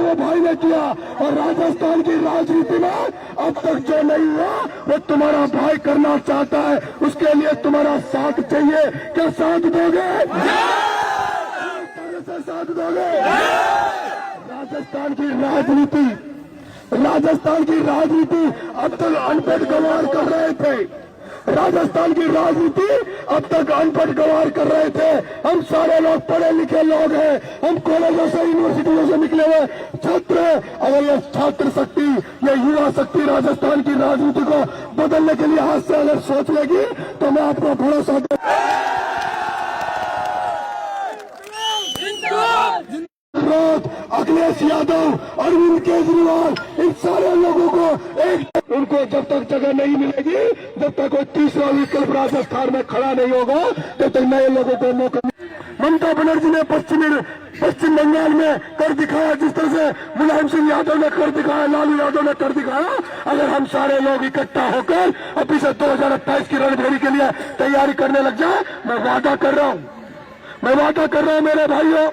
वो भाई ने किया। और राजस्थान की राजनीति में अब तक जो नहीं हुआ वो तुम्हारा भाई करना चाहता है। उसके लिए तुम्हारा साथ चाहिए। क्या साथ दोगे? साथ दोगे? राजस्थान की राजनीति अब तक अनपढ़ गंवार कर रहे थे। राजस्थान की राजनीति अब तक अनपढ़ गंवार कर रहे थे। हम सारे लोग पढ़े लिखे लोग हैं। हम कॉलेजों से यूनिवर्सिटियों से निकले हुए छात्र हैं। अगर ये छात्र शक्ति, ये युवा शक्ति राजस्थान की राजनीति को बदलने के लिए हाथ से अगर सोच लेगी तो मैं आपको भरोसा दूं। अखिलेश यादव, अरविंद केजरीवाल, इन सारे लोगों को एक, उनको जब तक जगह नहीं मिलेगी, जब तक कोई तीसरा विकल्प राजस्थान में खड़ा नहीं होगा, तब तक नए लोगों को मौका। ममता बनर्जी ने पश्चिम बंगाल में कर दिखाया, जिस तरह से मुलायम सिंह यादव ने कर दिखाया, लालू यादव ने कर दिखाया। अगर हम सारे लोग इकट्ठा होकर अभी से 2028 की रणभेरी के लिए तैयारी करने लग जाए, मैं वादा कर रहा हूं मेरे भाइयों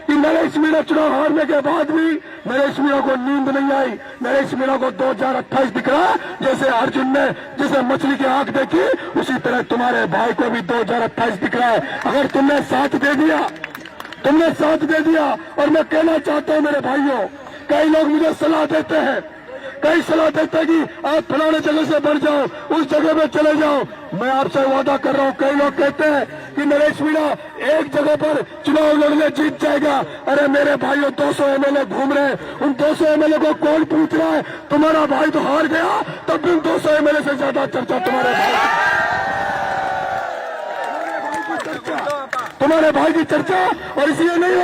कि नरेश मीणा चुनाव हारने के बाद भी नरेश मीणा को नींद नहीं आई। नरेश मीणा को 2028 दिख रहा। जैसे अर्जुन ने जैसे मछली की आंख देखी, उसी तरह तुम्हारे भाई को भी 2028 दिख रहा है। अगर तुमने साथ दे दिया। और मैं कहना चाहता हूं मेरे भाइयों, कई लोग मुझे सलाह देते हैं कि आप फलाने जगह से बढ़ जाओ, उस जगह में चले जाओ। मैं आपसे वादा कर रहा हूं, कई लोग कहते हैं कि नरेश मीणा एक जगह पर चुनाव लड़ने जीत जाएगा। अरे मेरे भाइयों, 200 एमएलए घूम रहे हैं। उन 200 एमएलए को कौन पूछ रहा है? तुम्हारा भाई तो हार गया, तब भी 200 एमएलए से ज्यादा चर्चा तुम्हारे भाई की चर्चा। और इसलिए नहीं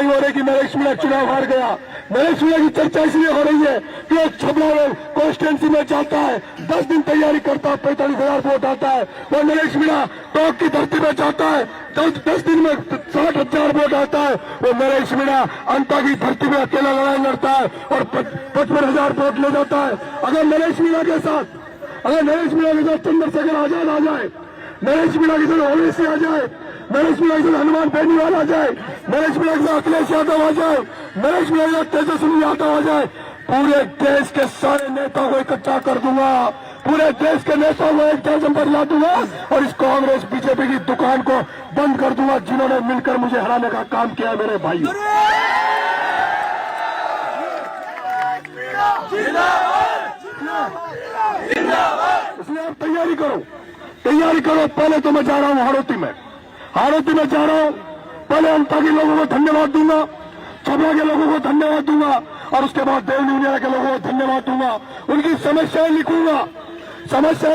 हो रही कि नरेश मीणा चुनाव हार गया। नरेश मीणा की चर्चा इसलिए हो रही है कि एक छबड़ा में कॉन्स्टिट्यूंसी में जाता है, 10 दिन तैयारी करता है, 45,000 वोट आता है। वो नरेश मीणा टॉप की धरती में जाता है, 10 दिन में 60,000 वोट आता है। वो नरेश मीणा अंता की धरती में अकेला लड़ाई लड़ता है और 55,000 वोट ले जाता है। अगर नरेश मीणा के साथ चंद्रशेखर आजाद आ जाए, नरेश मीणा के साथ ओवैसी आ जाए, नरेश मीणा के साथ हनुमान बेनीवाल आ जाए, नरेश मीणा के साथ अखिलेश यादव आ जाए, नरेश मीणा के साथ तेजस्वी यादव आ जाए, पूरे देश के सारे नेताओं को इकट्ठा कर दूंगा। पूरे देश के नेताओं को एक जगह पर ला दूंगा और इस कांग्रेस बीजेपी की दुकान को बंद कर दूंगा, जिन्होंने मिलकर मुझे हराने का काम किया है मेरे भाइयों। इसलिए आप तैयारी करो। पहले तो मैं जा रहा हूं हाड़ौती में जा रहा हूं। पहले अंता के लोगों को धन्यवाद दूंगा, छबरा के लोगों को धन्यवाद दूंगा और उसके बाद देवनिया के लोगों को धन्यवाद दूंगा। उनकी समस्याएं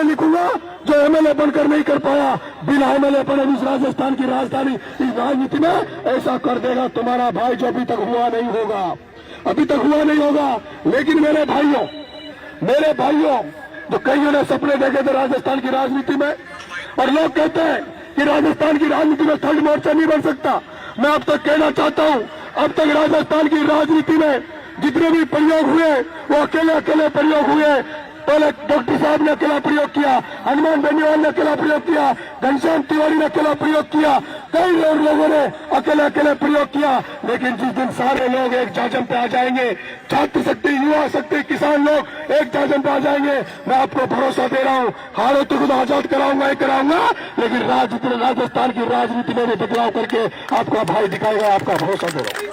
लिखूंगा जो एमएलए बनकर नहीं कर पाया, बिना एमएलए बने इस राजस्थान की राजधानी इस राजनीति में ऐसा कर देगा तुम्हारा भाई, जो अभी तक हुआ नहीं होगा। लेकिन मेरे भाइयों जो कईयों ने सपने देखे थे राजस्थान की राजनीति में, और लोग कहते हैं कि राजस्थान की राजनीति में थर्ड मोर्चा नहीं बन सकता। मैं अब तक कहना चाहता हूं, अब तक राजस्थान की राजनीति में जितने भी प्रयोग हुए वो अकेले प्रयोग हुए। पहले डॉक्टर साहब ने अकेला प्रयोग किया, हनुमान बेनीवाल ने अकेला प्रयोग किया, घनश्याम तिवारी ने अकेला प्रयोग किया, कई लोगों ने अकेले प्रयोग किया। लेकिन जिस दिन सारे लोग एक जाजम पे आ जाएंगे, छात्र शक्ति, युवा शक्ति, किसान लोग एक जाजम पे आ जाएंगे, मैं आपको भरोसा दे रहा हूँ, हालात को आजाद कराऊंगा। लेकिन राजस्थान की राजनीति में भी बदलाव करके आपका भाई दिखाएगा, आपका भरोसा दे रहा हूँ।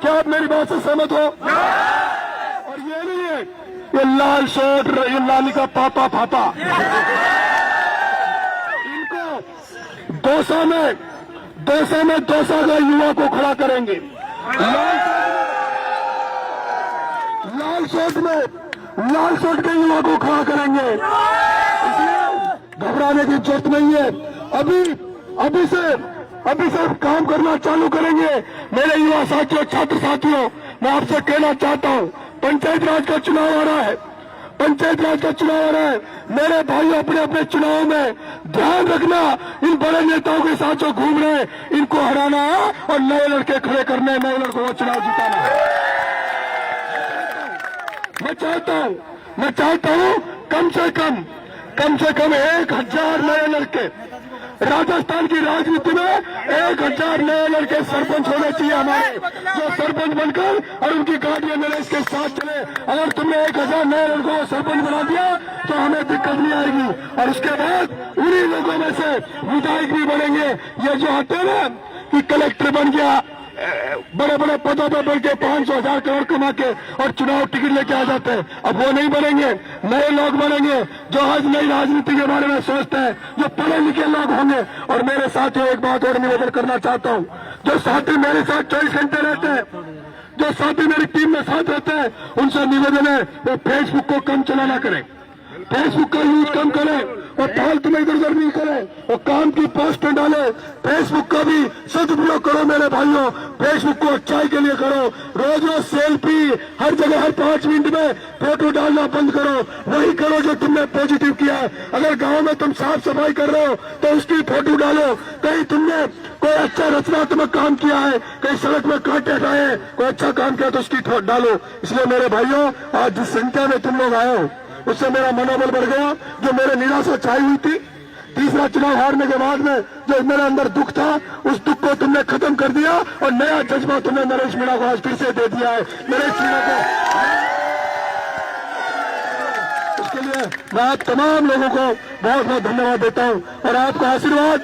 क्या आप मेरी बात से सहमत हो? और ये नहीं है ये लाल शर्ट, ये लाली का पापा इनको दौसा का युवा को खड़ा करेंगे। लाल शर्ट के युवा को खड़ा करेंगे। इसलिए घबराने की जरूरत नहीं है। अभी से काम करना चालू करेंगे। मेरे युवा साथियों, छात्र साथियों, मैं आपसे कहना चाहता हूं, पंचायत राज का चुनाव आ रहा है। मेरे भाई अपने चुनाव में ध्यान रखना, इन बड़े नेताओं के साथ जो घूम रहे हैं, इनको हराना है और नए लड़के खड़े करने, नए लड़कों को चुनाव जिताना है। मैं चाहता हूं कम से कम 1,000 नए लड़के, राजस्थान की राजनीति में 1000 नए लड़के सरपंच होने चाहिए हमारे, जो सरपंच बनकर और उनकी गाड़ियां नरेश के साथ चले। अगर तुमने 1000 नए लड़कों को सरपंच बना दिया तो हमें दिक्कत नहीं आएगी। और उसके बाद उन्हीं लोगों में से विधायक भी बनेंगे। ये जो आते हैं ना कि कलेक्टर बन गया, बड़े बड़े पदों पर बढ़ के 500,000 करोड़ कमा के और चुनाव टिकट लेके आ जाते हैं, अब वो नहीं बनेंगे। नए लोग बनेंगे जो आज नई राजनीति के बारे में सोचते हैं, जो पढ़े लिखे लोग होंगे। और मेरे साथियों, एक बात और निवेदन करना चाहता हूँ, जो साथी मेरे साथ 24 घंटे रहते हैं, जो साथी मेरी टीम में साथ रहते हैं, उनसे निवेदन है वो फेसबुक को कम चलाना करें, फेसबुक का यूज कम करें और फालतू में इधर उधर नहीं करें और काम की पोस्ट डाले। फेसबुक का भी सदुपयोग करो मेरे भाइयों, फेसबुक को अच्छाई के लिए करो। रोज रोज सेल्फी हर जगह हर 5 मिनट में फोटो डालना बंद करो, वही करो जो तुमने पॉजिटिव किया है। अगर गांव में तुम साफ सफाई कर रहे हो तो उसकी फोटो डालो। कहीं तुमने कोई अच्छा रचनात्मक काम किया है, कहीं सड़क में कांटे हटाए, कोई अच्छा काम किया तो उसकी डालो। इसलिए मेरे भाइयों, आज जिस संख्या में तुम लोग आए हो उससे मेरा मनोबल बढ़ गया। जो मेरे निराशा छाई हुई थी तीसरा चुनाव हारने के बाद में, जो मेरे अंदर दुख था, उस दुख को तुमने खत्म कर दिया और नया जज्बा तुमने नरेश मीणा को आज फिर से दे दिया है। नरेश मीणा को उसके लिए मैं आप तमाम लोगों को बहुत बहुत धन्यवाद देता हूं। और आपका आशीर्वाद,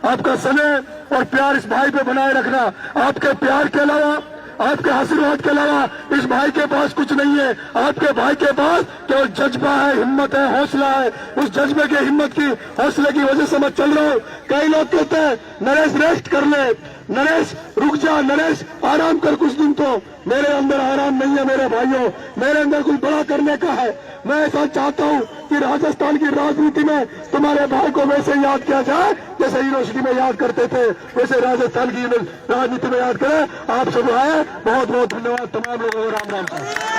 आपका स्नेह और प्यार इस भाई पे बनाए रखना। आपके प्यार के अलावा, आपके आशीर्वाद के अलावा इस भाई के पास कुछ नहीं है। आपके भाई के पास केवल जज्बा है, हिम्मत है, हौसला है। उस जज्बे की, हिम्मत की, हौसले की वजह से मैं चल रहा हूँ। कई लोग कहते हैं नरेश रेस्ट कर ले, नरेश रुक जा, नरेश आराम कर कुछ दिन। तो मेरे अंदर आराम नहीं है मेरे भाइयों, मेरे अंदर कुछ बड़ा करने का है। मैं ऐसा चाहता हूँ कि राजस्थान की राजनीति में तुम्हारे भाई को वैसे याद किया जाए जैसे यूनिवर्सिटी में याद करते थे, वैसे राजस्थान की राजनीति में याद करें। आप सब आए, बहुत बहुत धन्यवाद तमाम लोगों को। राम राम साहब।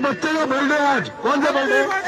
बच्चे का बर्थडे आज, कौन सा बर्थडे?